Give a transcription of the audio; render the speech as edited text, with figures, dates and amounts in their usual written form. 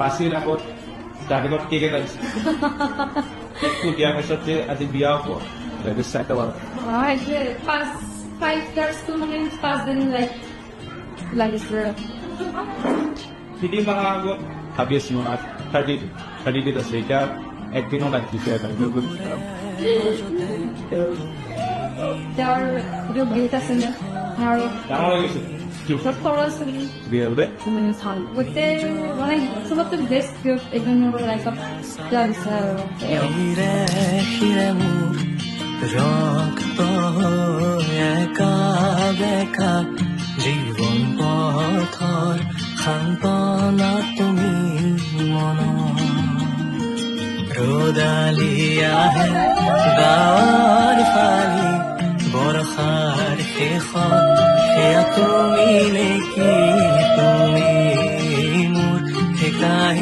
ফাঁসিৰ আগত ডাইৰেক্টত কেক এটা দিছে কেকটো দিয়াৰ পিছত যে আজি বিয়া হ'ব চাইটা বাৰু five years to মানে 5 দিন লাগিছে তিনি মাহ আগত ভাবি আছিলোঁ 30 দিন আছে এতিয়া একদিনো লাগিছে তেওঁৰ ভিডিঅ' বহুত আছে ন আৰু ডাঙৰ হৈ গৈছে চব খৰচ বিয়ালে মানে ভাল গোটেই মানে চবতকে বেষ্ট গিফ্ট একদম লাইফত লাগিছে আৰু হিৰে হিৰে মোৰ ৰক্ত একা বেকা জীবন পথৰ সান্তনা তুমি মন ৰোদালি আহে গাঁৱৰ ফালি বৰষাৰ শেষত সেয়া তুমি নেকি তুমি